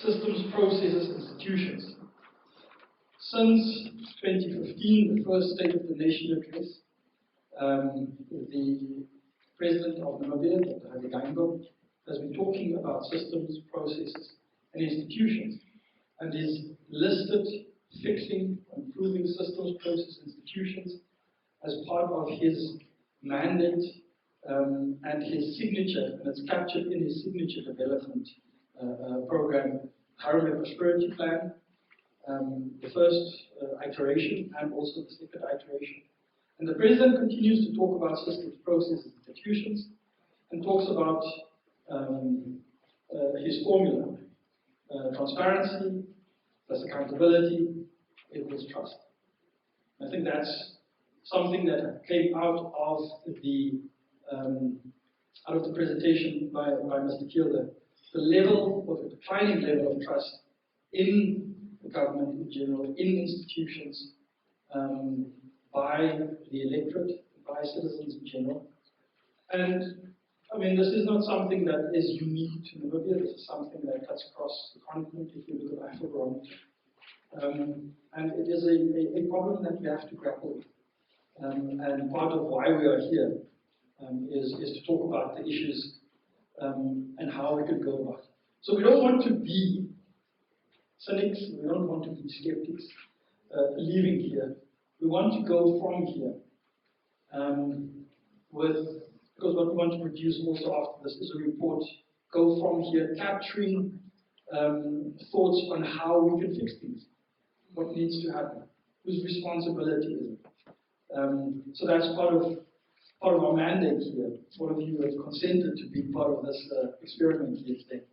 systems, processes, institutions. Since 2015, the first State of the Nation address, the President of Namibia, Dr. Habigango, has been talking about systems, processes, and institutions, and is listed fixing, improving systems, processes, institutions as part of his mandate and his signature, and it's captured in his signature development program, Harare Prosperity Plan, the first iteration and also the second iteration. And the President continues to talk about systems, processes, institutions, and talks about his formula, transparency plus accountability equals trust. I think that's something that came out of the presentation by Mr. Kielder. The level, or the declining level of trust in the government in general, in institutions, by the electorate, by citizens in general. And I mean, this is not something that is unique to Namibia. This is something that cuts across the continent if you look at Afrobarometer. And it is a problem that we have to grapple with. And part of why we are here is to talk about the issues and how we could go about it. So we don't want to be cynics, we don't want to be skeptics leaving here. We want to go from here because what we want to produce also after this is a report, go from here capturing thoughts on how we can fix things, what needs to happen, whose responsibility is it. So that's part of our mandate here. All of you have consented to be part of this experiment here today.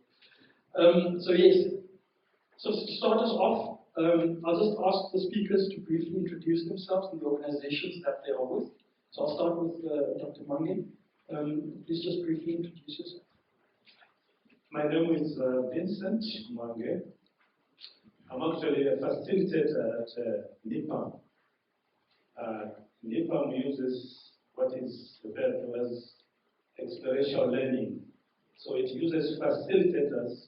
So yes, so to start us off, I'll just ask the speakers to briefly introduce themselves and the organizations that they are with. So I'll start with Dr. Mange. Please just briefly introduce yourself. My name is Vincent Mange. I'm actually a facilitator at NIPAM. NIPAM uses what is referred to as experiential learning. So it uses facilitators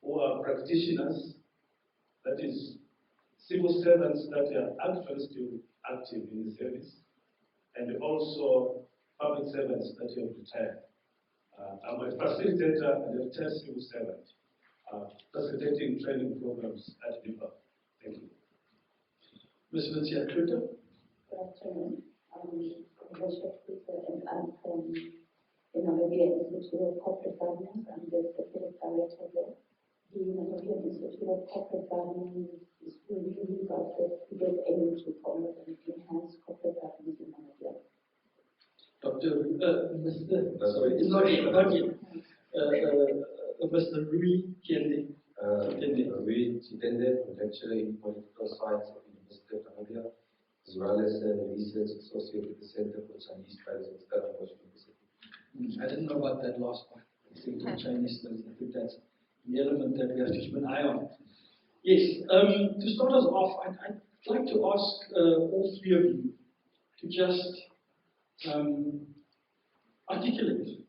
who are practitioners, that is, civil servants that are actually still active in the service, and also public servants that have retired. I'm a facilitator and a retired civil servant, facilitating training programs at NIPAM. Thank you. Ms. Vincia Kluter. Good afternoon. I'm Vincia Kluter, and I'm from the Namibia Institute of Corporate Governance. I'm the executive director there. The Namibia Institute of Corporate Governance is really got the biggest aim to promote and enhance corporate governance in Namibia. Mr. Rui Tiende. Rui Tiende, lecturer in political science at the University of Namibia, as well as a research associate with the Center for Chinese Studies at Stellenbosch University. I didn't know about that last part. Chinese studies. I think that's the element that we have to keep an eye on. Yes, to start us off, I'd like to ask all three of you to just articulate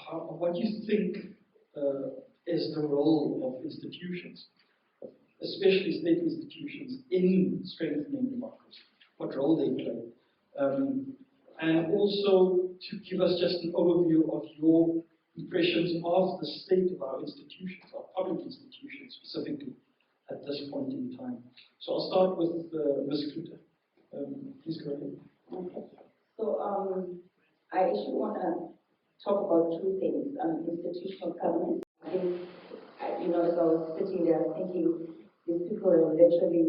what you think is the role of institutions, especially state institutions, in strengthening democracy, what role they play. And also to give us just an overview of your impressions of the state of our institutions, our public institutions specifically, at this point in time. So I'll start with Ms. Kluter. Please go ahead. Okay. So I actually want to talk about two things. Institutional governance. I think, as I was sitting there thinking, these people are literally,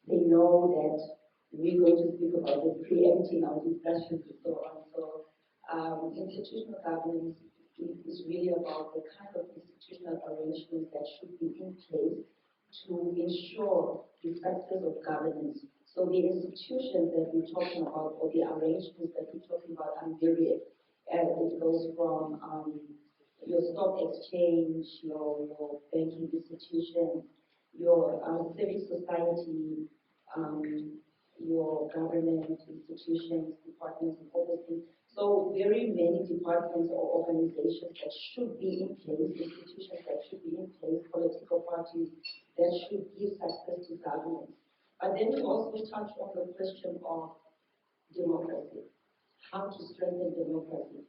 they know that we're going to speak about this, preempting our discussions and so on. So institutional governance is really about the kind of institutional arrangements that should be in place to ensure the success of governance. So the institutions that we're talking about, or the arrangements that we're talking about, are varied. It goes from your stock exchange, your banking institutions, your civic society, your government institutions, departments, and all those things. So very many departments or organizations that should be in place, institutions that should be in parties that should give success to governance. But then we also touch on the question of democracy, how to strengthen democracy.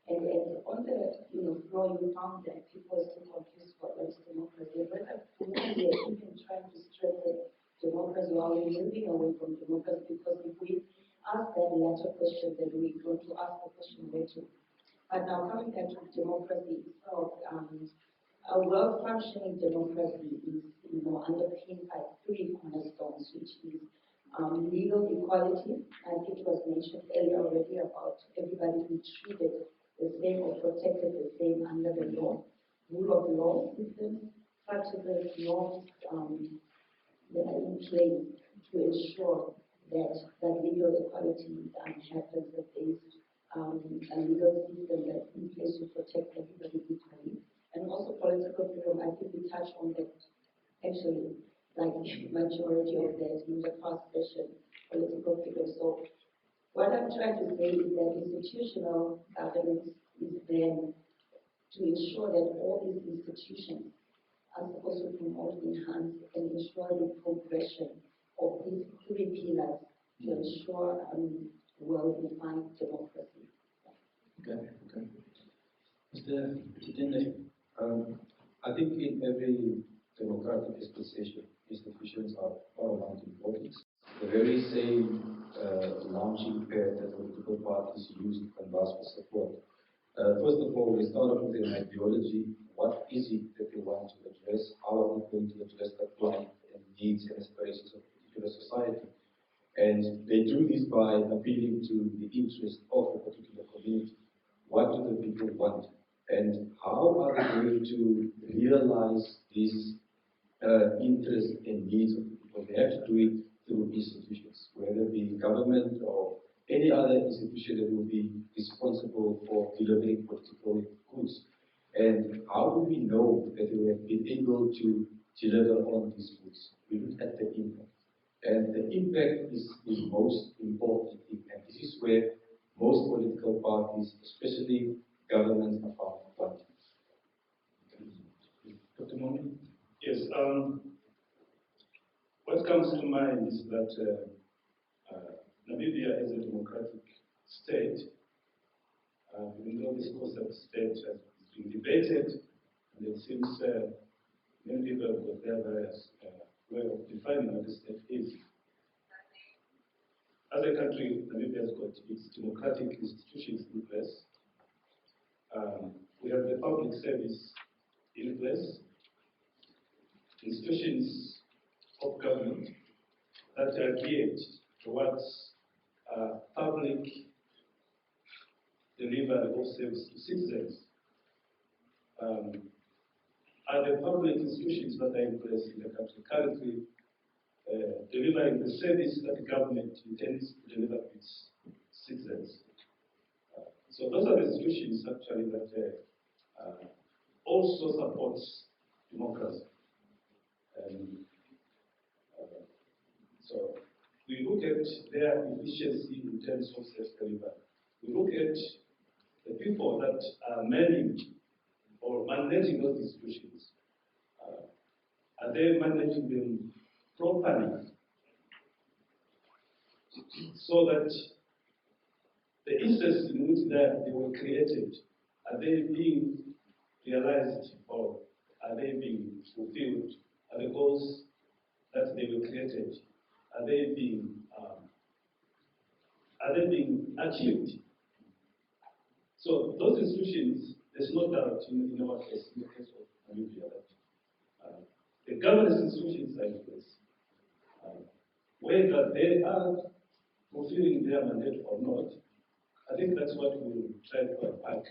And on the floor, you found that people are still confused about what is democracy. Whether we are even trying to strengthen democracy or are we moving away from democracy? Because if we ask that latter question, then we're going to ask the question where to. But now coming back to democracy itself, a well-functioning democracy is underpinned by three cornerstones, which is legal equality. I think it was mentioned earlier already about everybody being treated the same or protected the same under the law. Rule of law systems, practices, norms that are in place to ensure that legal equality happens, that there is a legal system that's in place to protect everybody equally. And also political freedom, I think we touched on that actually, like majority of that in the past session, political freedom. So what I'm trying to say is that institutional governance is there to ensure that all these institutions are supposed to promote, enhance, and ensure the progression of these three pillars to ensure well-defined democracy. Okay. Mr. Kitende. I think in every democratic dispensation, institutions are paramount importance. The very same launching pad that political parties use to canvass for support. First of all, they start off with an ideology. What is it that they want to address? How are we going to address the plight and needs and aspirations of a particular society? And they do this by appealing to the interest of a particular community. What do the people want? And how are they going to realize these interests and needs of the people? They have to do it through institutions, whether it be government or any other institution that will be responsible for delivering political goods. And how do we know that they have been able to deliver on these goods? We look at the impact. And the impact is the most important thing. And this is where most political parties, especially governments, are found wanting. Dr. Momi? Yes, what comes to mind is that Namibia is a democratic state, even though this concept state has been debated, and it seems many people have got their various way of defining what the state is. As a country, Namibia has got its democratic institutions in place. We have the public service in place, institutions of government that are geared towards public delivery of service to citizens. Are the public institutions that are in place in the country currently delivering the service that the government intends to deliver to its citizens? So those are the institutions actually that also supports democracy. So we look at their efficiency in terms of service delivery. We look at the people that are managing or managing those institutions. Are they managing them properly so that the interests in which they were created, are they being realized or are they being fulfilled? Are the goals that they were created, are they being achieved? So those institutions, there's no doubt in our case, in the case of Namibia, that the governance institutions are in place. Whether they are fulfilling their mandate or not, I think that's what we will try to unpack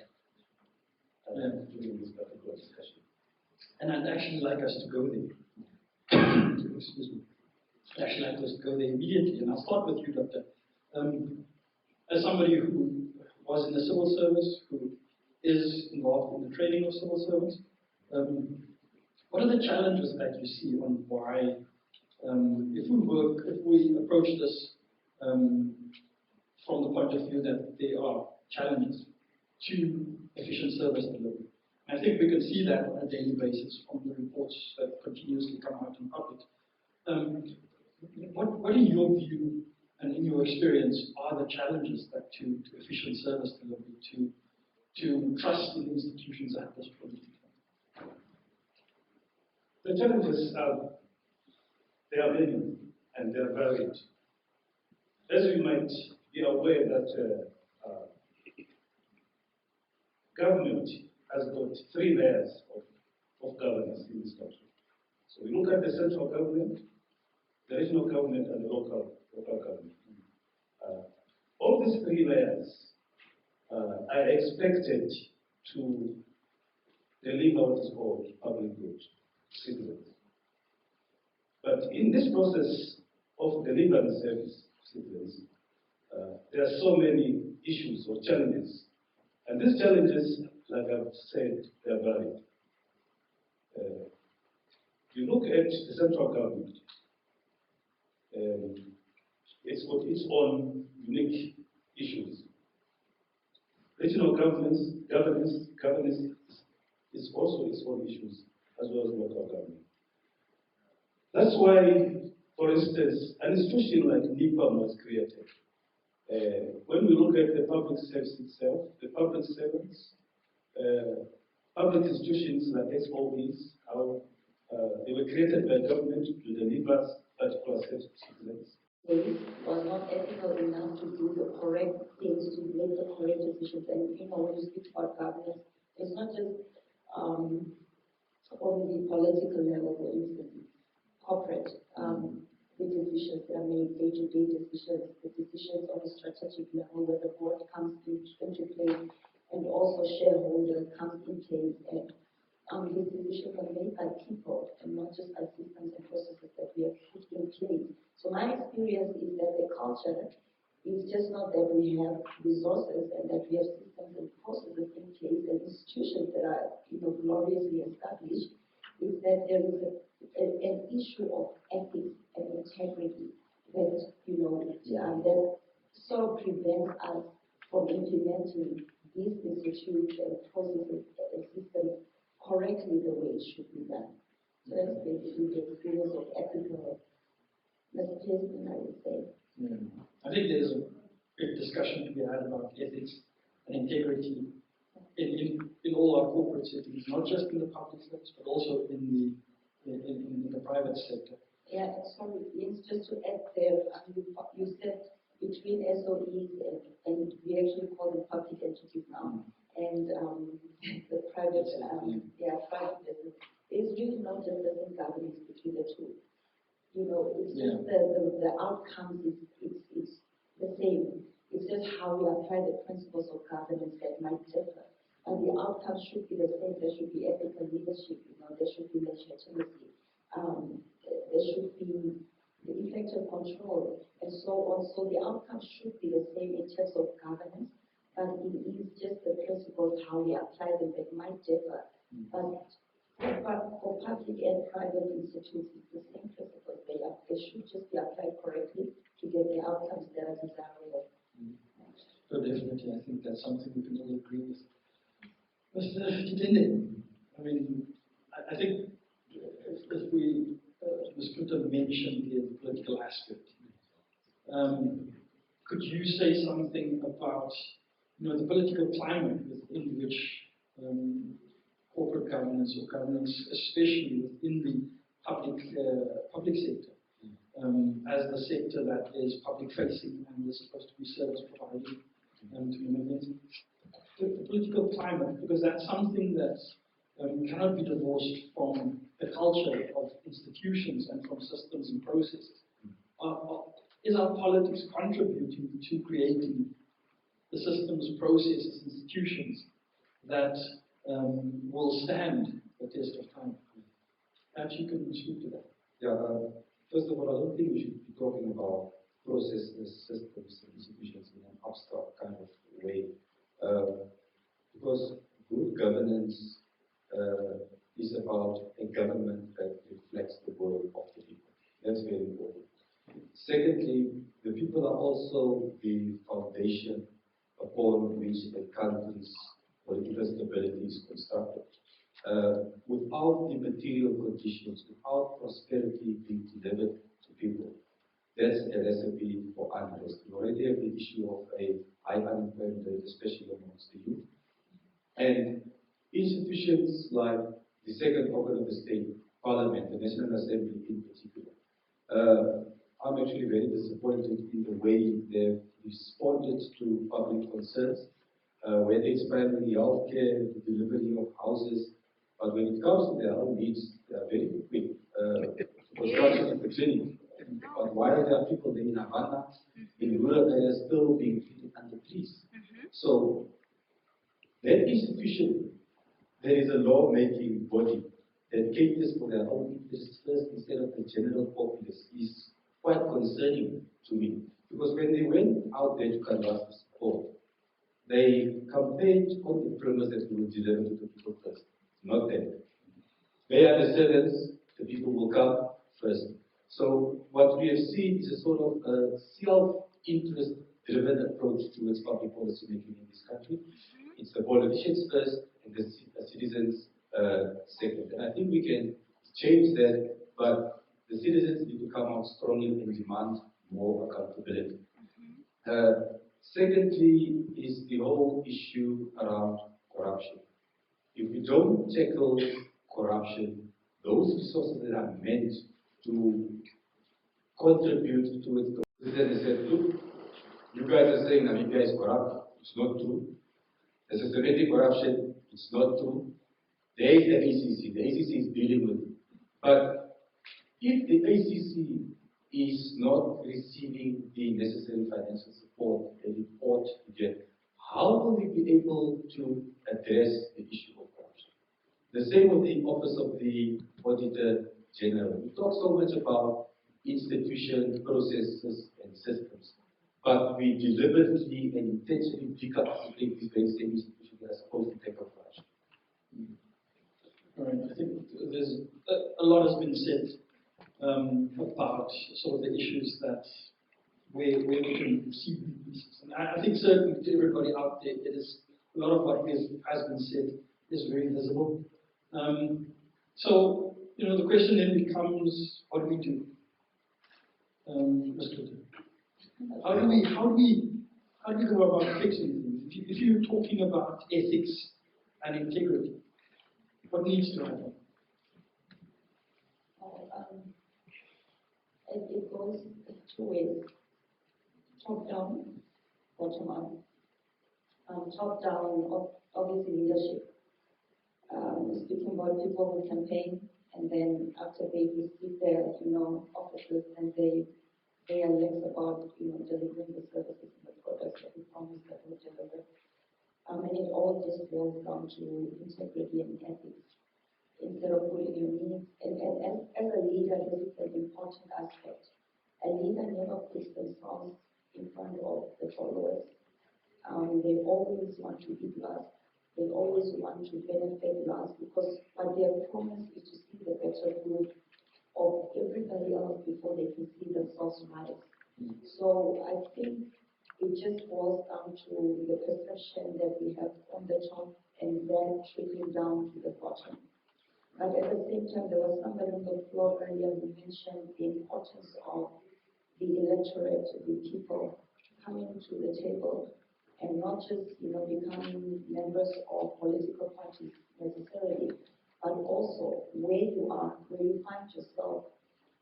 during this particular discussion. And I'd actually like us to go there. Excuse me. I'd actually like us to go there immediately. And I'll start with you, Doctor. As somebody who was in the civil service, who is involved in the training of civil servants, what are the challenges that you see on why, if we approach this from the point of view that there are challenges to efficient service delivery? And I think we can see that on a daily basis from the reports that continue continuously come out in public. What in your view and in your experience are the challenges that to efficient service delivery, to trust in institutions at this point? The challenges they are many and they are varied. As you might be aware that government has got three layers of governance in this country. So we look at the central government, the regional government, and the local government. All these three layers are expected to deliver what is called public good to citizens. But in this process of delivering service to citizens, there are so many issues or challenges. And these challenges, like I've said, they are varied. You look at the central government, it's got its own unique issues. Regional governance is also its own issues, as well as local government. That's why, for instance, an institution like NIPAM was created. When we look at the public service itself, the public servants, public institutions like SOEs, how they were created by government to deliver particular services to citizens. Police was not ethical enough to do the correct things, to make the correct decisions. And when you speak about governance, it's not just on the political level, for instance, corporate. The decisions that are made, day-to-day decisions, the decisions on a strategic level where the board comes into place, and also shareholder comes in place, and these decisions are made by people and not just by systems and processes that we have put in place. So my experience is that the culture is just not that we have resources and that we have systems and processes in place and institutions that are gloriously established. Is that there is an issue of ethics and integrity that that sort of prevents us from implementing these institutions and processes and systems correctly the way it should be done. So that's basically the experience of ethical misplacement, I would say. Yeah. I think there's a big discussion to be had about ethics and integrity in all our corporate settings, not just in the public sector, but also in the private sector. Yeah, sorry, Jens, just to add there, you said between SOEs and we actually call them public entities now, and the private, private business. There's really no difference in governance between the two. It's just the outcomes it's the same. It's just how we apply the principles of governance that might differ. And the outcomes should be the same. There should be ethical leadership, there should be legitimacy, there should be the effective control, and so on. So the outcomes should be the same in terms of governance, but it is just the principles, how we apply them, that might differ. But for public and private institutes, it's the same principles. They should just be applied correctly to get the outcomes that are desirable. So definitely, I think that's something we can all agree with. Mr. Kitende, I mean, I think if we Ms. Kuta mentioned the political aspect, could you say something about the political climate within which corporate governance or governance, especially within the public sector, as the sector that is public facing and is supposed to be service providing to millions? The political climate, because that's something that cannot be divorced from the culture of institutions and from systems and processes. Is our politics contributing to creating the systems, processes, institutions that will stand the test of time? Perhaps you can speak to that. Yeah, first of all, I don't think we should be talking about processes, systems, and institutions in an abstract kind of way. Because good governance is about a government that reflects the will of the people. That's very important. Secondly, the people are also the foundation upon which a country's political stability is constructed. without the material conditions, without prosperity being delivered to people, that's a recipe for unrest. We already have the issue of a high unemployment rate, especially amongst the youth. And institutions like the second organ of the state, Parliament, the National Assembly in particular, I'm actually very disappointed in the way they've responded to public concerns, whether it's primarily healthcare, the delivery of houses, but when it comes to their own needs, they are very quick. Construction of the clinic. But why are there people in Havana, in rural areas, still being treated under trees? So, that institution, there is a law-making body that caters for their own interests first instead of the general populace is quite concerning to me. Because when they went out there to canvass the support, they campaigned on the premise that we will deliver to the people first, not them. They are the servants, the people will come first. So what we have seen is a sort of a self-interest driven approach towards public policy making in this country. It's the politicians first and the citizens second. And I think we can change that, but the citizens need to come out strongly and demand more accountability. Secondly is the whole issue around corruption. If we don't tackle corruption, those resources that are meant to contribute towards the president said, look, you guys are saying Namibia is corrupt. It's not true. The systematic corruption, it's not true. There is the ACC. The ACC is dealing with it. But if the ACC is not receiving the necessary financial support that it ought to get, how will we be able to address the issue of corruption? The same with the Office of the Auditor General. We talk so much about institutions, processes, and systems, but we deliberately and intentionally decapacitate these very same institutions that are supposed to tackle corruption. All right, I think there's a lot has been said about sort of the issues that where we can see weaknesses. And I think certainly to everybody out there, it is a lot of what has been said is very visible. So, you know, the question then becomes, what do we do? Mr. How do we go about fixing things? If you're talking about ethics and integrity, what needs to happen? It goes two ways: top down, bottom up. Top down, obviously leadership. Speaking about people who campaign, and then after they receive their, offices, and they are less about, delivering the services and the products that we promise that we deliver. And it all just boils down to integrity and ethics. Instead of putting your needs, and as a leader, this is an important aspect. A leader never puts themselves in front of the followers. They always want to eat last. They always want to benefit last, because what their promise is to see the better good of everybody else before they can see themselves rise. So I think it just boils down to the perception that we have on the top and then trickling down to the bottom. But at the same time, there was somebody on the floor earlier who mentioned the importance of the electorate, the people coming to the table and not just, becoming members of political parties necessarily, but also where you are, where you find yourself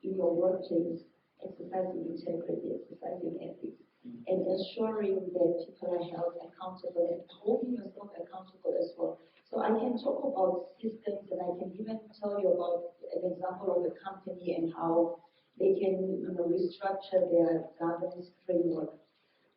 in your workplace, exercising integrity, exercising ethics, and ensuring that people are held accountable and holding yourself accountable as well. So I can talk about systems, and I can even tell you about an example of a company and how they can, restructure their governance framework.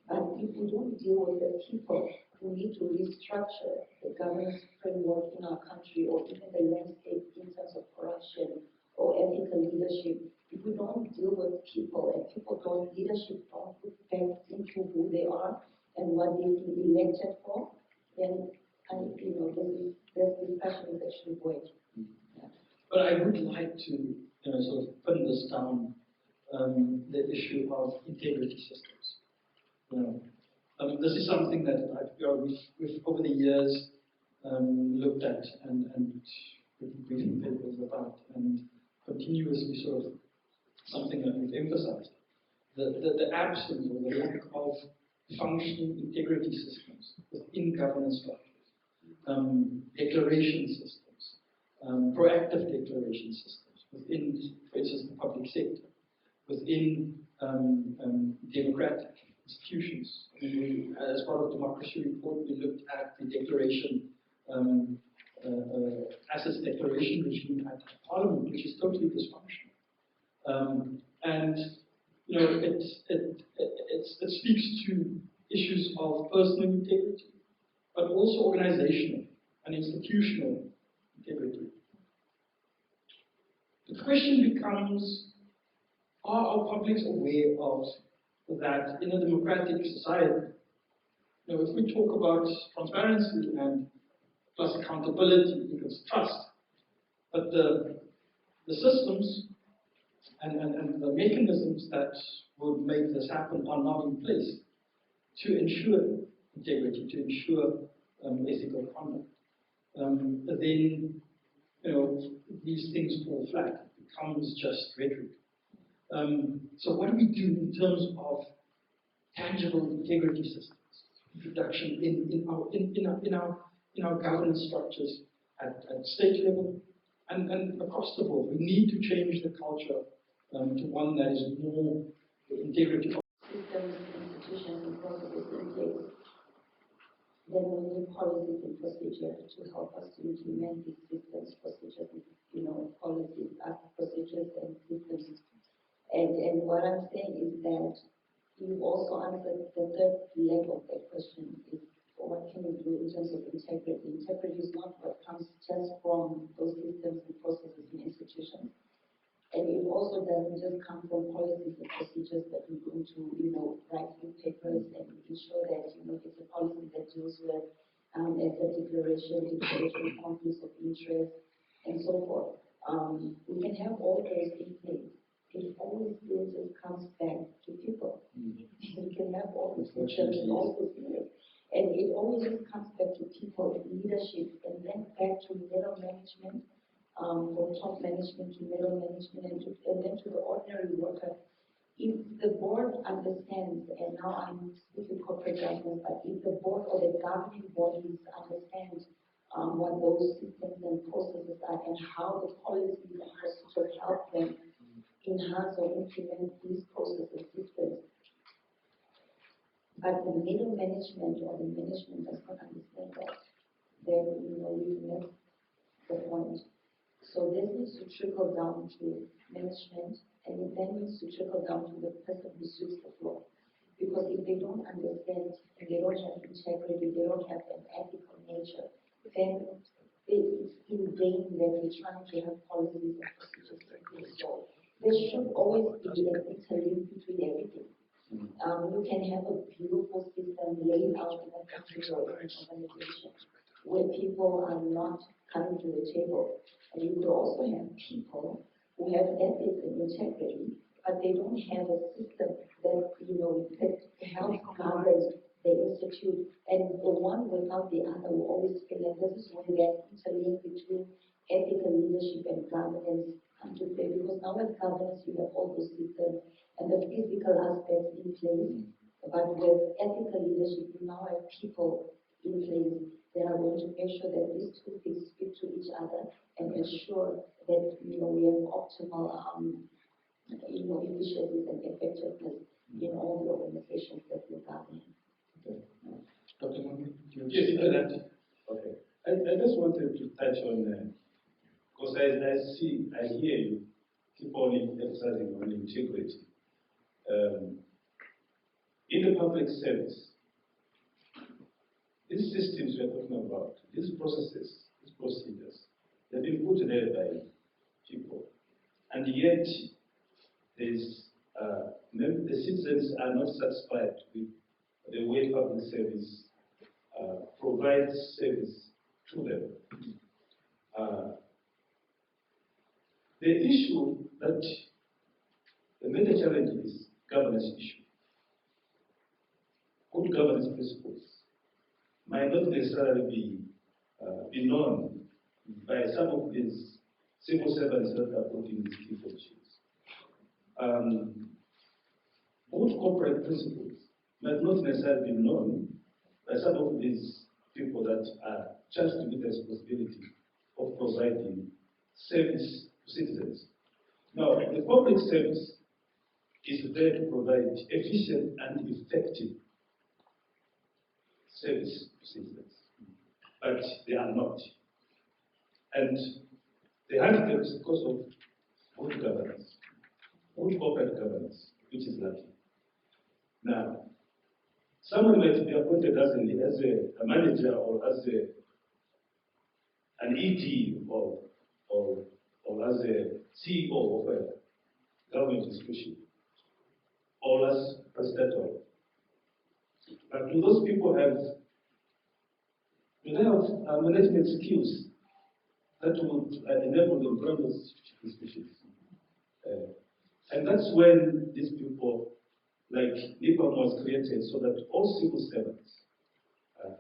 But if we don't deal with the people who need to restructure the governance framework in our country, or even the landscape in terms of corruption or ethical leadership, if we don't deal with people and leadership don't put back into who they are and what they've been elected for, then this discussion is actually void. Yeah. But I would like to, sort of pin this down, the issue of integrity systems. This is something that we've over the years looked at and written briefing papers about, and continuously sort of something that we've emphasized. The absence or the lack of functioning integrity systems within governance structures, declaration systems, proactive declaration systems within, for instance, the public sector, within democratic institutions. I mean, as part of the democracy report, we looked at the declaration, assets declaration regime at Parliament, which is totally dysfunctional. And you know, it speaks to issues of personal integrity, but also organizational and institutional integrity. The question becomes, are our publics aware of that in a democratic society? You know, if we talk about transparency and plus accountability equals trust, but the systems and the mechanisms that would make this happen are not in place to ensure integrity, to ensure ethical conduct, then you know, these things fall flat. It becomes just rhetoric. So what do we do in terms of tangible integrity systems, introduction in our governance structures at state level and across the board? We need to change the culture to one that is more integrity. Systems, institutions, and processes in place. Then we need policies and procedure to help us to implement these systems, procedures, you know, policies, procedures, and systems. And what I'm saying is that you've also answered the third leg of that question is what can we do in terms of integrity? Integrity is not what comes just from those systems and processes and institutions. And it also doesn't just come from policies and procedures that we're going to, you know, write in papers and ensure that, you know, it's a policy that deals with asset declaration, conflicts of interest, and so forth. We can have all those in place. It always still just comes back to people. We can have all the systems and all those things. And it always just comes back to people, leadership, and then back to middle management. From top management to middle management and then to the ordinary worker. If the board understands, and now I'm speaking corporate governance, but if the board or the governing bodies understand what those systems and processes are and how the policies and procedures help them enhance or implement these processes and systems, but the middle management or the management does not understand that, then you know we've missed the point. So this needs to trickle down to management, and it then needs to trickle down to the person who sweeps the floor. Because if they don't understand, and they don't have integrity, they don't have an ethical nature, then it's in vain that we're trying to have policies and procedures in place. So there should always be an interlink between everything. You can have a beautiful system laid out in a country or in an organization where people are not coming to the table. And you could also have people who have ethics and integrity, but they don't have a system that, you know, that helps govern the institute. And the one without the other will always fail. And this is where that interlink between ethical leadership and governance come to play. Because now with governance, you have all those systems and the physical aspects in place. But with ethical leadership, you now have people in place that are going to make sure that these two things speak to each other and ensure that, you know, we have optimal, you know, efficiencies and effectiveness in all the organizations that we govern. Okay. Dr. Mami, yes, okay. I just wanted to touch on, because I hear you keep on emphasizing on integrity. In the public service, these systems we are talking about, these processes, these procedures, they've been put there by people. And yet, the citizens are not satisfied with the way public service provides service to them. The issue that the major challenge is governance issue. Good governance principles might not necessarily be be known by some of these civil servants that are put in these key positions. Good corporate principles might not necessarily be known by some of these people that are charged with the responsibility of providing service to citizens. Now, the public service is there to provide efficient and effective service to citizens, but they are not. And they handicap is because of good governance, good corporate governance, which is lacking. Now, someone might be appointed as a manager or as an ED or as a CEO of a government institution or as president of. But do those people do they have management skills that would enable them to run those institutions? And that's when these people, like NIPAM, was created so that all civil servants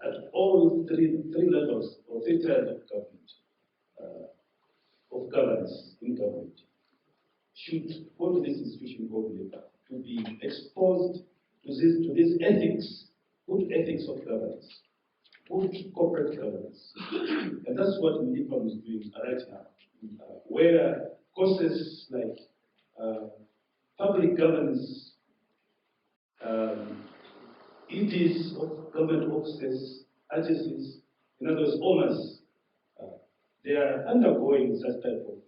at all three levels or three tiers of government, of governance in government, should go to this institution called NIPAM to be exposed to these ethics, good ethics of governance, good corporate governance. And that's what NIPAM is doing right now, where courses like public governance, EDs of government offices, agencies, in other words, owners, they are undergoing such type of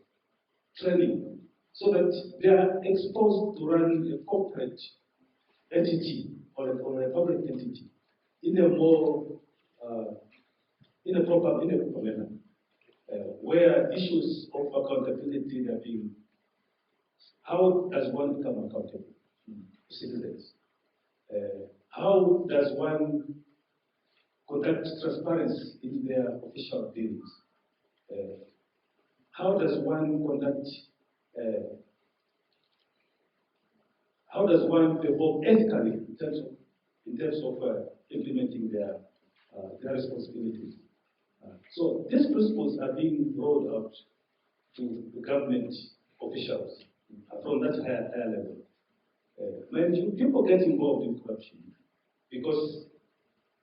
training so that they are exposed to run a corporate entity or a public entity in a more in a proper manner, where issues of accountability are being. How does one become accountable to citizens? How does one conduct transparency in their official dealings? How does one conduct? How does one perform ethically in terms of implementing their responsibilities? So these principles are being rolled out to the government officials from that higher level. Mind you, people get involved in corruption because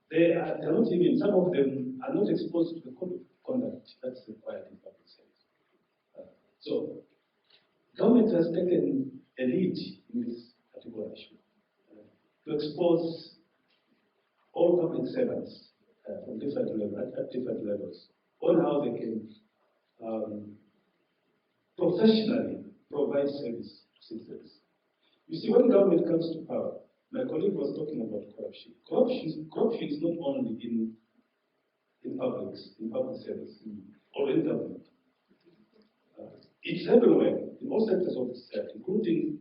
they're not even, some of them are not exposed to the code of conduct that's required in public service. So government has taken a lead in this particular issue to expose all public servants from different levels, at different levels, on how they can professionally provide service to citizens. You see, when government comes to power, my colleague was talking about corruption. Corruption is not only in public service, or in government. It's everywhere, in all sectors of society, including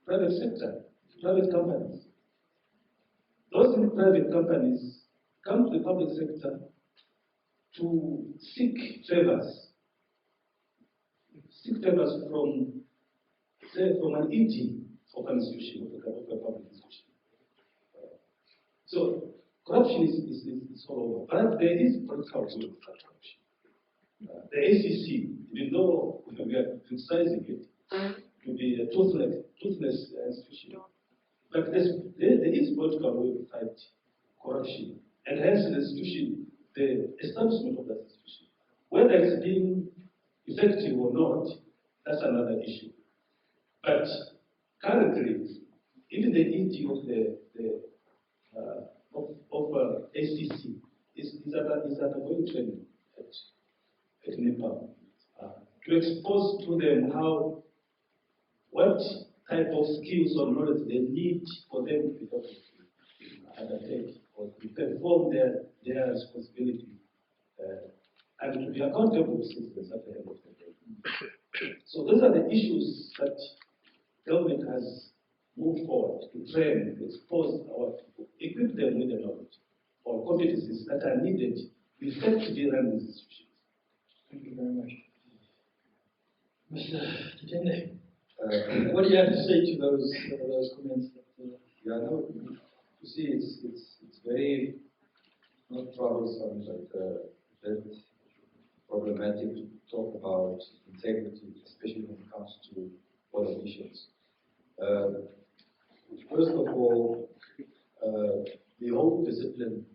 private sector, private companies. Those in private companies come to the public sector to seek favors from, say, from an ED of an institution, of a public institution. So corruption is all over, but there is political will for corruption. The ACC, even though we are criticizing it to be a toothless institution, but there is political will to fight corruption, and hence the institution, the establishment of that institution, whether it's being effective or not, that's another issue. But currently, even the ED of ACC is undergoing training at NIPAM to expose to them what type of skills or knowledge they need for them to be able to undertake or to perform their responsibility and to be accountable to citizens at the end of the day. So those are the issues that government has moved forward to train, to expose our people, equip them with the knowledge or competencies that are needed to effectively run these institutions. Thank you very much. Mr. Kitende, what do you have to say to those comments? Yeah, no, you see, it's very not troublesome, but bit problematic to talk about integrity, especially when it comes to politicians. First of all, the whole discipline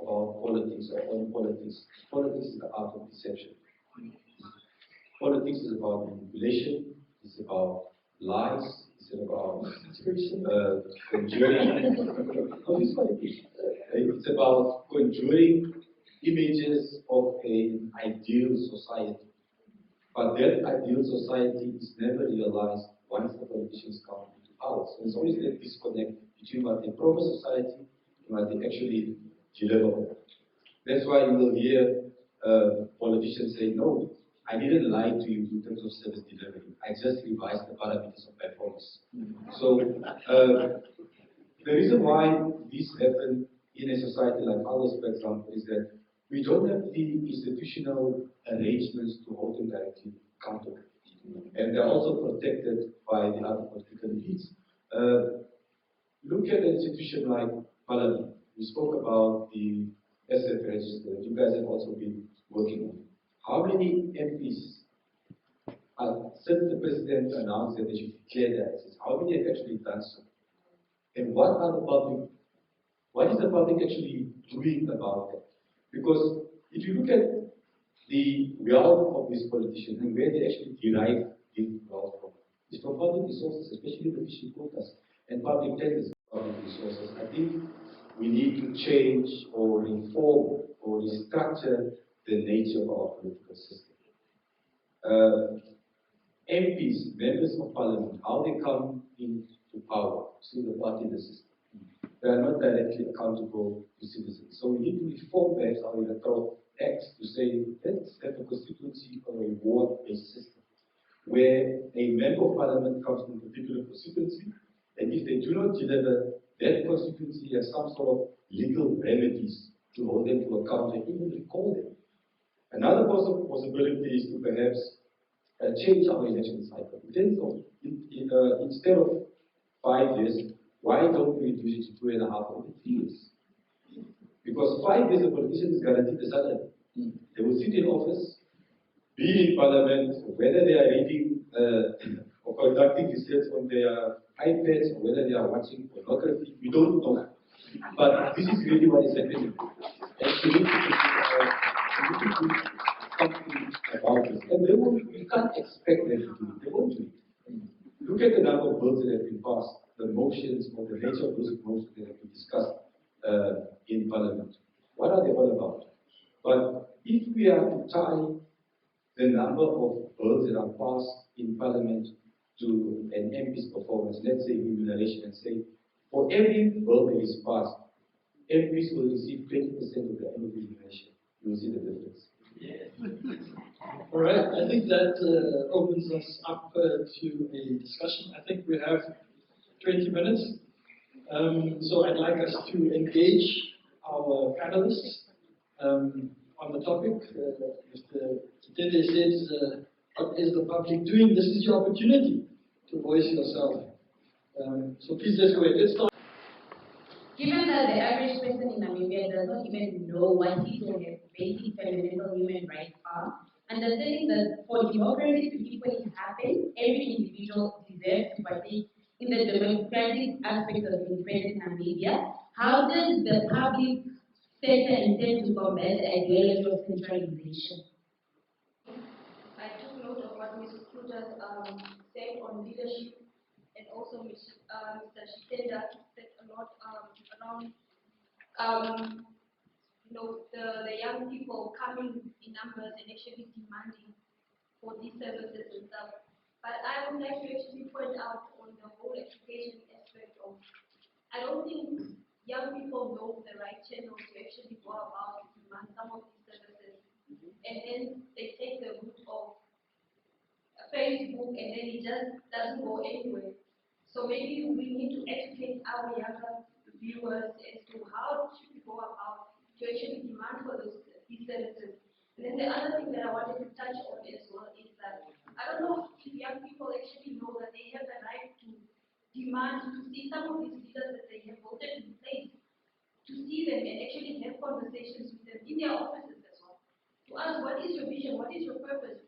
about politics or on politics. Politics is the art of deception. Politics is about manipulation, it's about lies, it's about conjuring. It's about conjuring images of an ideal society. But that ideal society is never realized once the politicians come into power. So there's always a disconnect between what they promise society and what they actually deliver. That's why you will hear politicians say, no, I didn't lie to you in terms of service delivery. I just revised the parameters of my promise. So the reason why this happens in a society like ours, for example, is that we don't have the institutional arrangements to hold them directly accountable. And they're also protected by the other political elites. Look at an institution like Parliament. We spoke about the SF register that you guys have also been working on. How many MPs, since the president announced that they should declare their assets, how many have actually done so? And what is the public actually doing about that? Because if you look at the wealth of these politicians and where they actually derive this wealth from, it's from public resources, especially the fishing quotas and public tenders of public resources. I think we need to change or reform or restructure the nature of our political system. MPs, members of parliament, how they come into power, through the party system. They are not directly accountable to citizens. So we need to reform perhaps our electoral act to say, let's have a constituency or a ward-based system, where a member of parliament comes from a particular constituency, and if they do not deliver, that constituency has some sort of legal remedies to hold them to account and even recall them. Another possibility is to perhaps change our election cycle. Instead of 5 years, why don't we reduce it to 2.5 or 3 years? Because 5 years, a politician is guaranteed a salary. They will sit in office, be in parliament, whether they are reading or conducting research on their iPads or whether they are watching pornography, we don't know. But this is really what is happening. And we need to do something about this. And we can't expect them to do it. They won't do it. Look at the number of bills that have been passed, the motions or the nature of those motions that have been discussed in Parliament. What are they all about? But if we are to tie the number of bills that are passed in Parliament to an MP's performance, let's say remuneration, and say, for every bill that is passed, MPs will receive 20% of the annual remuneration. You will see the difference. All right, I think that opens us up to a discussion. I think we have 20 minutes. So I'd like us to engage our panelists on the topic. Mr. Kitende says, what is the public doing? This is your opportunity to voice yourself. So please, let's go ahead. Let's start. Given that the average person in Namibia does not even know what his or her basic fundamental human rights are, understanding that for democracy to equally happen, every individual deserves to partake in the democratic aspects of independent Namibia, how does the public sector intend to combat the ideology of centralization? I took note of what Ms. Kruger said on leadership, and also Mr. Shitenda said a lot around the young people coming in numbers and actually demanding for these services and stuff. But I would like to actually point out on the whole education aspect of, I don't think young people know the right channels to actually go about to demand some of these services. And then they take the route of Facebook, and then it just doesn't go anywhere. So maybe we need to educate our younger viewers as to how should we go about to actually demand for these services. And then the other thing that I wanted to touch on as well is that I don't know if young people actually know that they have the right to demand to see some of these leaders that they have voted in place, to see them and actually have conversations with them in their offices as well. to ask what is your vision, what is your purpose,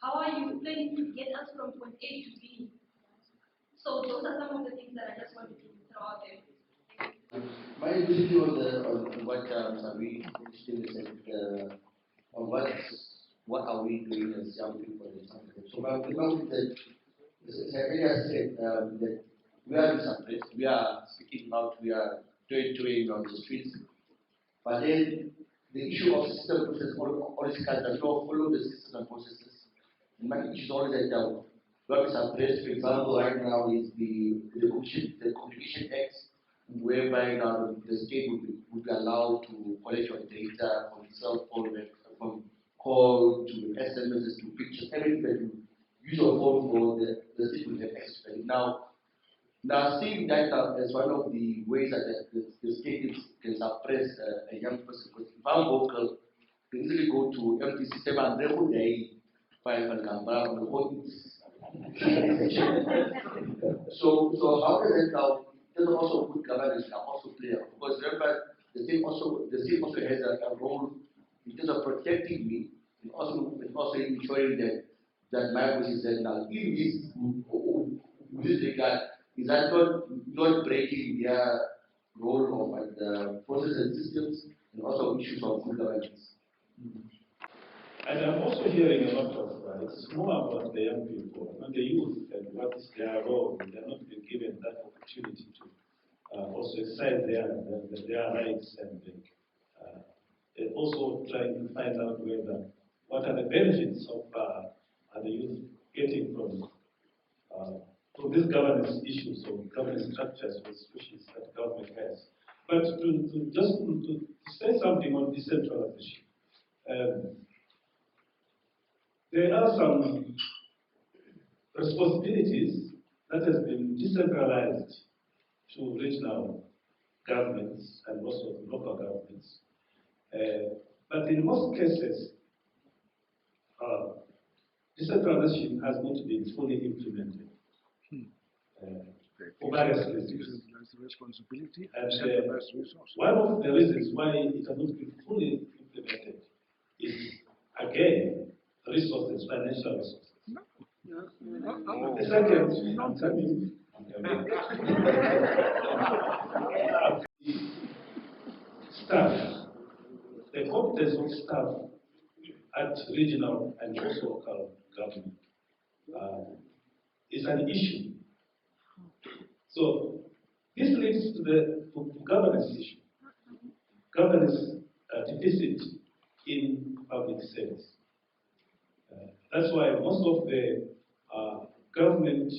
how are you planning to get us from point A to B. So those are some of the things that I just wanted to throw out there. My view on what Sabi said, on what are we doing as young people in South Africa. So my view is that, as I said, that we are suppressed, we are speaking out, we are doing on the streets, but then the issue of system process always comes that we don't follow the systems and processes. And my issue is always that what is suppressed, for example, right now is the Communication Act, whereby now the state would be allowed to collect your data from cell phone, from call to SMSs to pictures, everything that you use your phone for, the state will have access to it. Now seeing that as one of the ways that the state can suppress a young person, because if I'm vocal, you can easily go to MTC 7 every day, find a camera on the whole. So how does that now? There's also good governance can also play out, because remember the state also has a role in terms of protecting me and also ensuring that my voice is heard. Now in this regard, is that not breaking their role of the process and systems and also issues of good governance? And I'm also hearing a lot of, it's more about the young people and the youth and what is their role. They're not being given that opportunity to also exercise their rights and also trying to find out what are the benefits of the youth getting from these governance issues or governance structures or institutions that government has. But to say something on decentralization. There are some responsibilities that has been decentralized to regional governments and also local governments. But in most cases, decentralization has not been fully implemented for various reasons. Responsibility And one of the reasons why it has not been fully implemented is, again, resources, financial resources. The second, I'm coming. Staff, the competence of staff at regional and also local government is an issue. So this leads to the governance issue, governance deficit in public service. That's why most of the government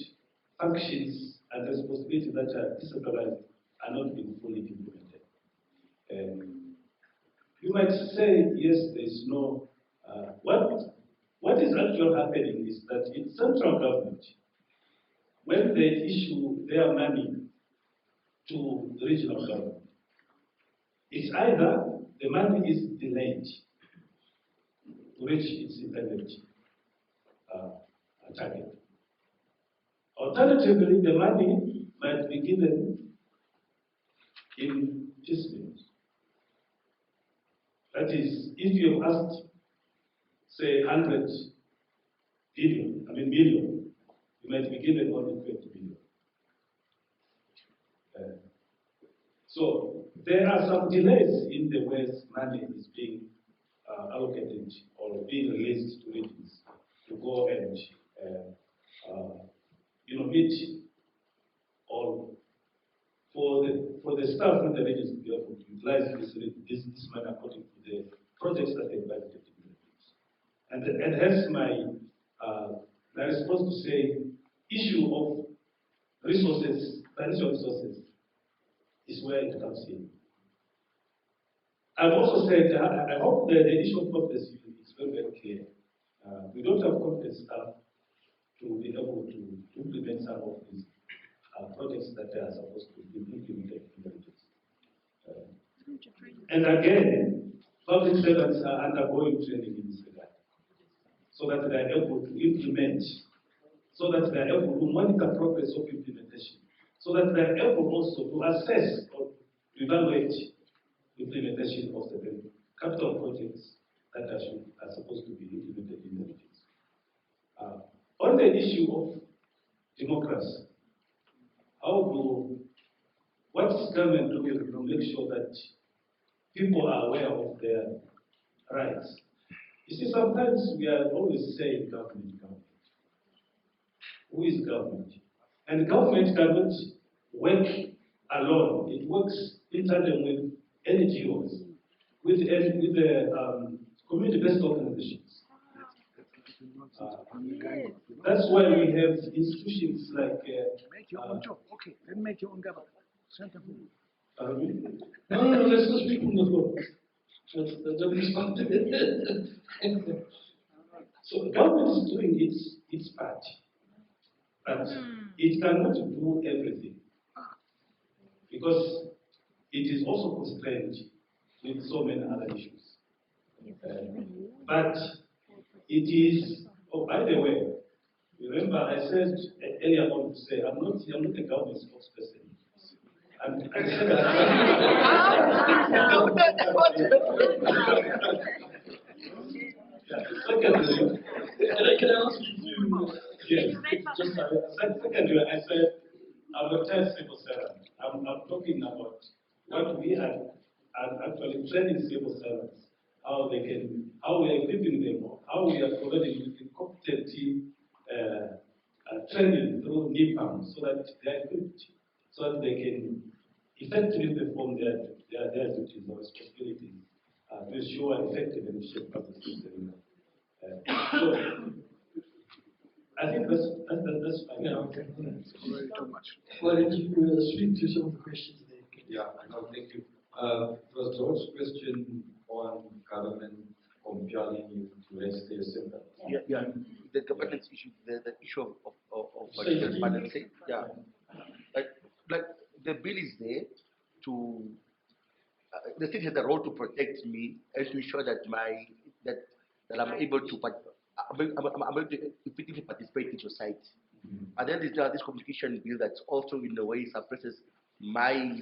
functions and responsibilities that are decentralized are not being fully implemented. You might say, yes, there is no. What is actually happening is that in central government, when they issue their money to the regional government, it's either the money is delayed to reach its intended target. Alternatively, the money might be given in piecemeals. That is, if you have asked, say, 100 million, you might be given only 20 billion. So there are some delays in the ways money is being allocated or being released to regions to go and meet or for the staff in the regions to be able to utilize this money according to the projects that they budgeted in the regions. And hence my response to say issue of resources, financial resources, is where it comes in. I've also said, I hope that the issue of competence is very, very clear. We don't have competent staff to be able to implement some of these projects that are supposed to be implemented in the regions. And again, public servants are undergoing training in this regard, so that they are able to implement, so that they are able to monitor progress of implementation, so that they are able also to assess or evaluate implementation of the capital projects that are supposed to be implemented in the regions. On the issue of democracy, what is government doing to make sure that people are aware of their rights? You see, sometimes we are always saying government, government. Who is government? And government cannot work alone. It works in tandem with NGOs, with the community-based organizations. That's why we have institutions like. Make your own job. Okay, then make your own government. No, let's not speak from the floor. That's responsibility. So the government is doing its part, but it cannot do everything because it is also constrained with so many other issues. But it is. Oh, by the way, remember I said earlier on to say I'm not a government spokesperson. I said that. Secondly, can I ask you to? Yes. Secondly, I said I'm a test civil servant. I'm talking about what we are actually training civil servants, how we are equipping them, how we are providing competent training through NIPAM so that they are equipped, so that they can effectively perform their duties or responsibilities to ensure effective and efficient public system. So I think that's fine. Yeah, okay. Too much. Why don't you speak to some of the questions there? Yeah, no, thank you. It was George's question on government compelling you to register yourself. Yeah. The governance issue, the issue of Safety. financing. Yeah. Like the bill is there to the state has a role to protect me and to ensure that that I'm able to I'm able to effectively participate in society. And then there's this communication bill that also in a way suppresses my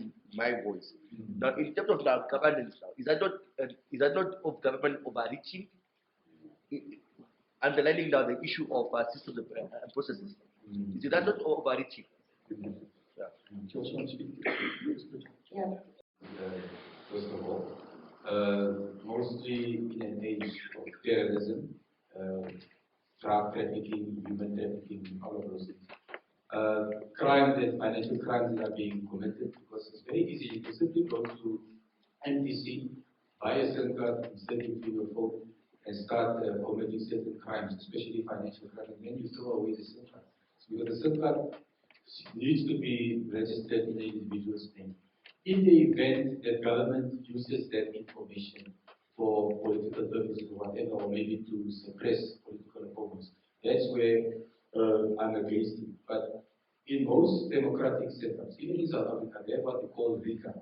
voice. Now, in terms of now governance, now is that not of government overreaching, underlining now the issue of systems and processes? Is that not overreaching? Yeah. Yeah. First of all, mostly in an age of terrorism, drug trafficking, human trafficking, all of those things. Crimes and financial crimes that are being committed, because it's very easy. You can simply go to NTC, buy a SIM card, insert it to your phone, and start committing certain crimes, especially financial crimes, and then you throw away the SIM card. Because the SIM card needs to be registered in the individual's name. In the event that government uses that information for political purposes or whatever, or maybe to suppress political opponents, that's where I'm against it. But in most democratic setups, even in South Africa, they have what they call RICA.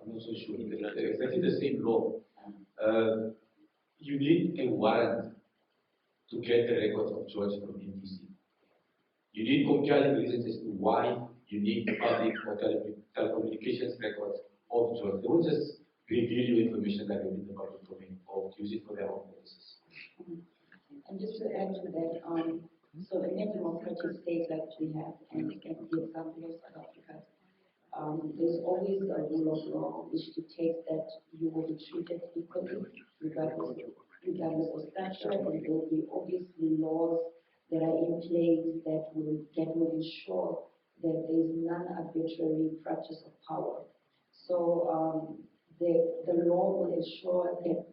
I'm not so sure. They're exactly the same law. You need a warrant to get the records of George from NTC. You need compelling reasons as to why you need public or telecommunications records of George. They won't just reveal you information like they did in the public domain or use it for their own purposes. And just to add to that, so in a democratic state like we have, and we can the example of South Africa, there's always a rule of law which dictates that you will be treated equally, regardless of stature, and there will be obviously laws that are in place that will ensure that there is non-arbitrary practice of power. So the law will ensure that.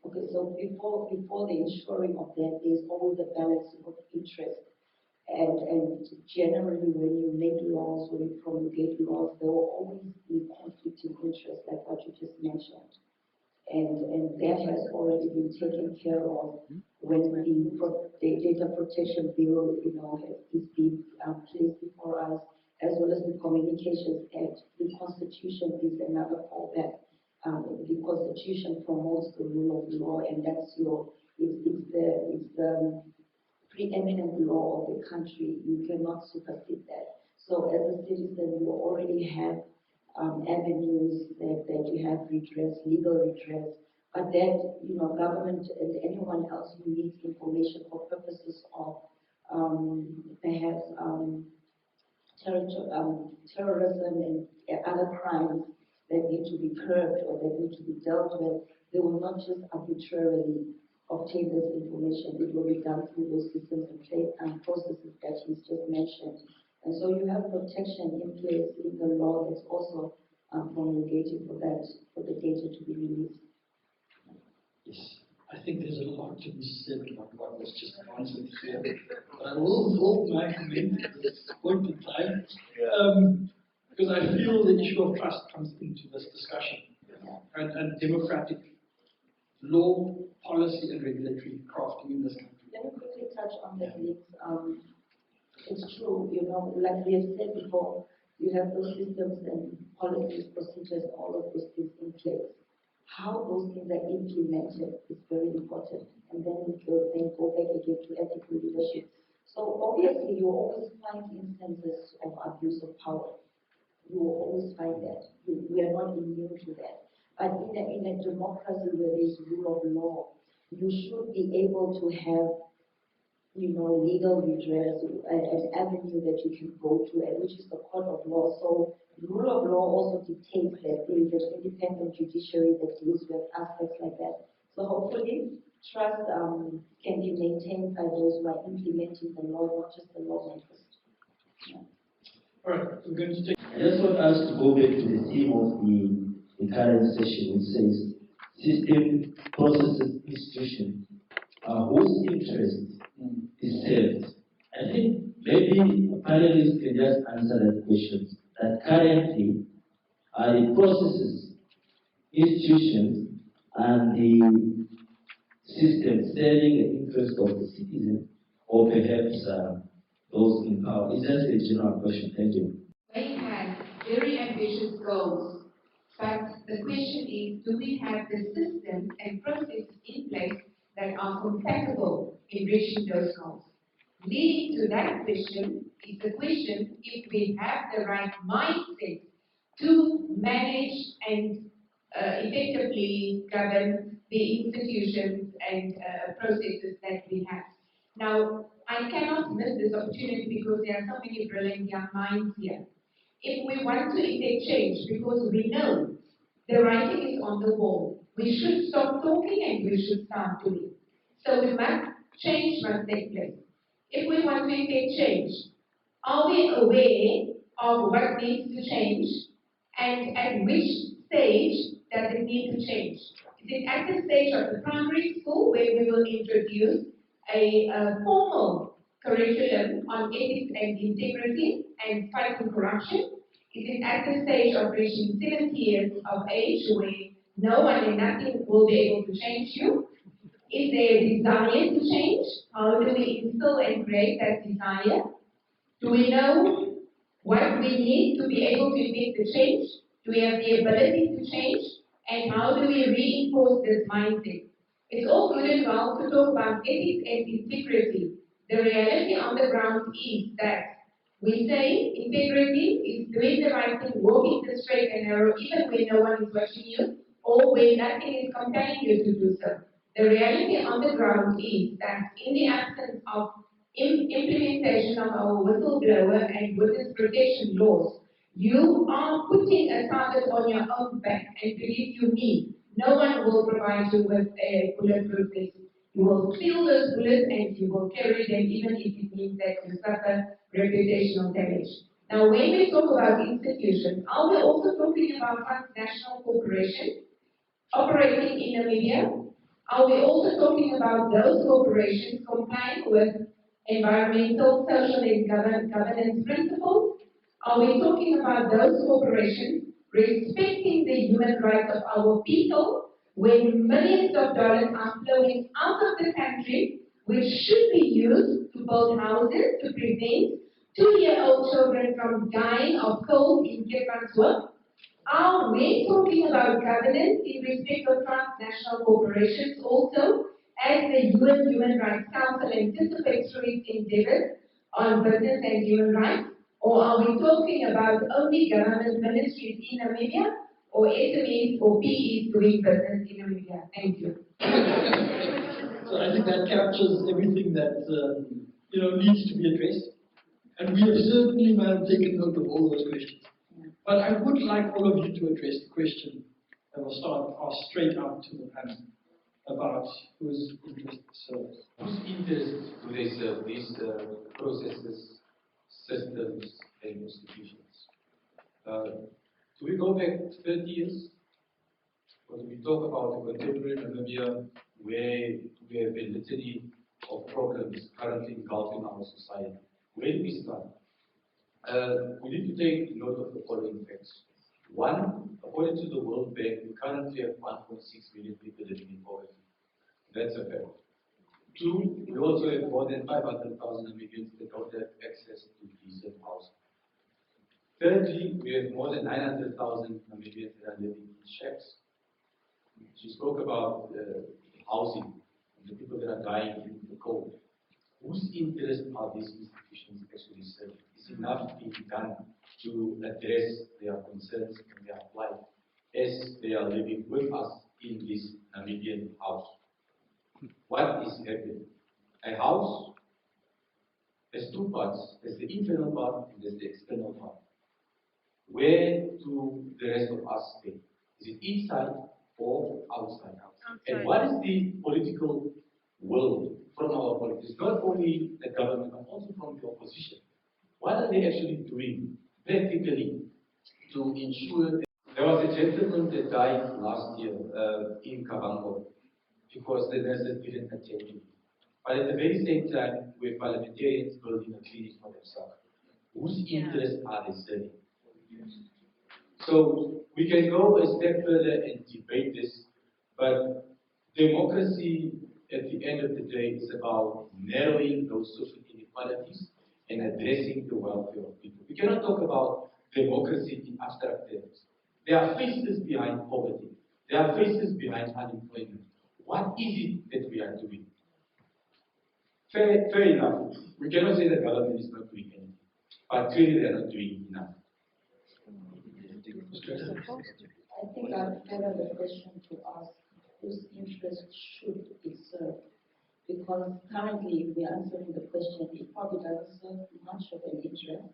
Okay, so before the ensuring of that, there's always a balancing of interest. And generally, when you make laws, when you promulgate laws, there will always be conflicting interests, like what you just mentioned. And that has already been taken care of when the data protection bill, is being placed before us, as well as the Communications Act. The Constitution is another fallback. The Constitution promotes the rule of law, and that's it's the preeminent law of the country. You cannot supersede that. So as a citizen, you already have avenues that you have redress, legal redress, but that, government and anyone else who needs information for purposes of perhaps terrorism and other crimes that need to be curbed or that need to be dealt with, they will not just arbitrarily obtain this information. It will be done through those systems and processes that he's just mentioned. And so you have protection in place in the law that's also promulgated for that, for the data to be released. Yes, I think there's a lot to be said about what was just answered here. But I will hold my comment at this point in time, because I feel the issue of trust comes into this discussion, and democratic law, policy, and regulatory crafting in this country. Let me quickly touch on that, Lex. It's true, like we have said before, you have those systems and policies, procedures, all of those things in place. How those things are implemented is very important. And then we will then go back again to ethical leadership. So obviously you always find instances of abuse of power. You will always find that. We are not immune to that. But in a democracy where there is rule of law, you should be able to have legal redress, an avenue that you can go to, and which is the court of law. So the rule of law also dictates that there is an independent judiciary that deals with aspects like that. So hopefully, trust can be maintained by those who are implementing the law, not just the lawmakers. All right, we're going to take. I just want us to go back to the theme of the current session, which says system, processes, institutions, whose interest is served. I think maybe panelists can just answer that question, that currently are the processes, institutions, and the system serving the interest of the citizen, or perhaps those in power? It's just a general question. Thank you. We have very ambitious goals, but the question is, do we have the systems and processes in place that are compatible in reaching those goals? Leading to that question is the question if we have the right mindset to manage and effectively govern the institutions and processes that we have. Now, I cannot miss this opportunity because there are so many brilliant young minds here. If we want to effect change, because we know the writing is on the wall, we should stop talking and we should start doing. So change must take place. If we want to effect change, are we aware of what needs to change and at which stage does it need to change? Is it at the stage of the primary school where we will introduce a formal curriculum on ethics and integrity and fighting corruption? Is it at the stage of reaching 70 years of age where no one and nothing will be able to change you? Is there a desire to change? How do we instill and create that desire? Do we know what we need to be able to effect the change? Do we have the ability to change? And how do we reinforce this mindset? It's all good and well to talk about ethics and integrity. The reality on the ground is that we say integrity is doing the right thing, walking the straight and narrow, even when no one is watching you, or when nothing is compelling you to do so. The reality on the ground is that in the absence of implementation of our whistleblower and witness protection laws, you are putting a target on your own back, and believe you me, no one will provide you with a bulletproof vest. You will steal those bullets and you will carry them even if it means that you suffer reputational damage. Now, when we talk about institutions, are we also talking about transnational corporations operating in Namibia? Are we also talking about those corporations complying with environmental, social, and governance principles? Are we talking about those corporations respecting the human rights of our people when millions of dollars are flowing out of the country, which should be used to build houses to prevent 2-year-old children from dying of cold in Kepransburg? Are we talking about governance in respect of transnational corporations also, as the UN Human Rights Council anticipates through its endeavors on business and human rights? Or are we talking about only government ministries in Namibia? or SMEs or PEs doing business in Namibia? Thank you. So I think that captures everything that needs to be addressed, and we have certainly, ma'am, taken note of all those questions. But I would like all of you to address the question that will start asked straight out to the panel about whose interest serves. Whose interests do they serve, these processes, systems, and institutions? Do we go back 30 years? Or do we talk about the contemporary Namibia where we have a litany of problems currently engulfing our society? Where do we start? We need to take note of the following facts. One, according to the World Bank, we currently have 1.6 million people living in poverty. That's a fact. Two, we also have more than 500,000 Namibians that don't have access to decent housing. Thirdly, we have more than 900,000 Namibians that are living in shacks. She spoke about housing, and the people that are dying in the cold. Whose interest are these institutions actually serving? Is enough being done to address their concerns and their plight as they are living with us in this Namibian house? What is happening? A house has two parts. There's the internal part and there's the external part. Where do the rest of us stay? Is it inside or outside? And what is the political will from our politics? Not only the government, but also from the opposition. What are they actually doing practically to ensure that there was a gentleman that died last year in Kavango because the nurses didn't attend to him. But at the very same time, we have parliamentarians building a clinic for themselves. Whose interests are they serving? So we can go a step further and debate this, but democracy at the end of the day is about narrowing those social inequalities and addressing the welfare of people. We cannot talk about democracy in abstract terms. There are faces behind poverty. There are faces behind unemployment. What is it that we are doing? Fair enough. We cannot say the government is not doing anything, but clearly they are not doing enough. I think I've had the question to ask whose interest should it serve? Because currently, if we're answering the question, it probably doesn't serve much of an interest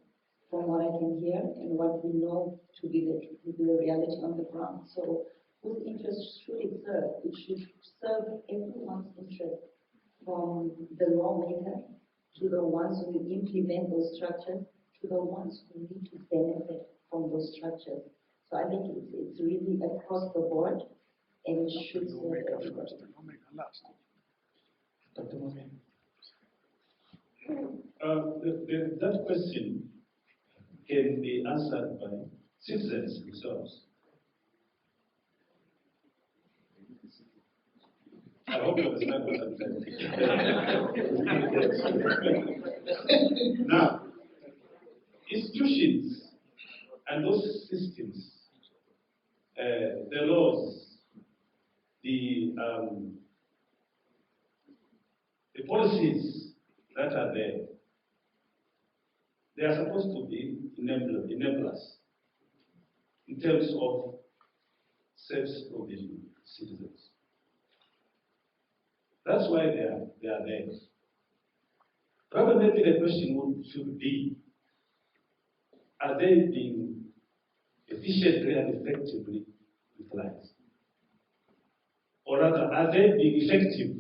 from what I can hear and what we know to be the reality on the ground. So, whose interest should it serve? It should serve everyone's interest, from the lawmaker to the ones who implement those structures to the ones who need to benefit from those structures. So I think it's really across the board, and it should serve everybody. Dr. Momi. That question can be answered by citizens themselves. I hope you understand what I'm saying. Now, institutions and those systems, the laws, the policies that are there, they are supposed to be enablers in terms of service provision to citizens. That's why they are there. Rather, maybe the question should be, are they being efficiently and effectively utilized? Or rather, are they being effective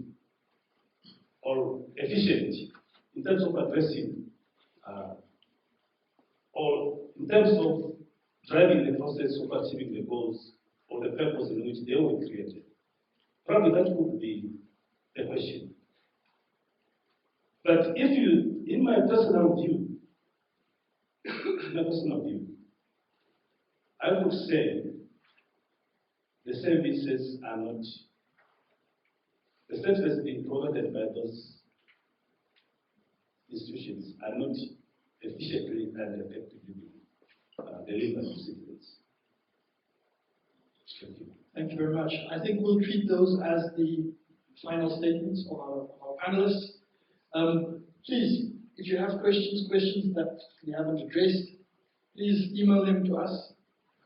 or efficient in terms of addressing or in terms of driving the process of achieving the goals or the purpose in which they were created? Probably that could be the question. But if you, in my personal view, I would say the services are not, the services being provided by those institutions are not efficiently and effectively delivered to citizens. Thank you. Thank you very much. I think we'll treat those as the final statements of our panelists. Please, if you have questions that we haven't addressed, please email them to us.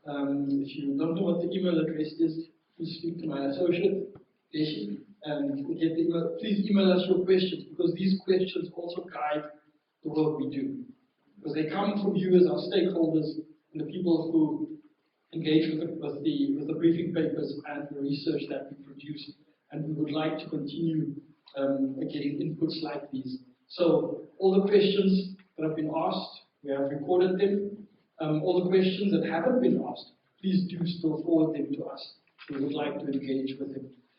If you don't know what the email address is, please speak to my associate, Deshi, and get the email. Please email us your questions, because these questions also guide the work we do. Because they come from you as our stakeholders and the people who engage with the briefing papers and the research that we produce. And we would like to continue getting inputs like these. So all the questions that have been asked, we have recorded them. All the questions that haven't been asked, please do still forward them to us. We would like to engage with them.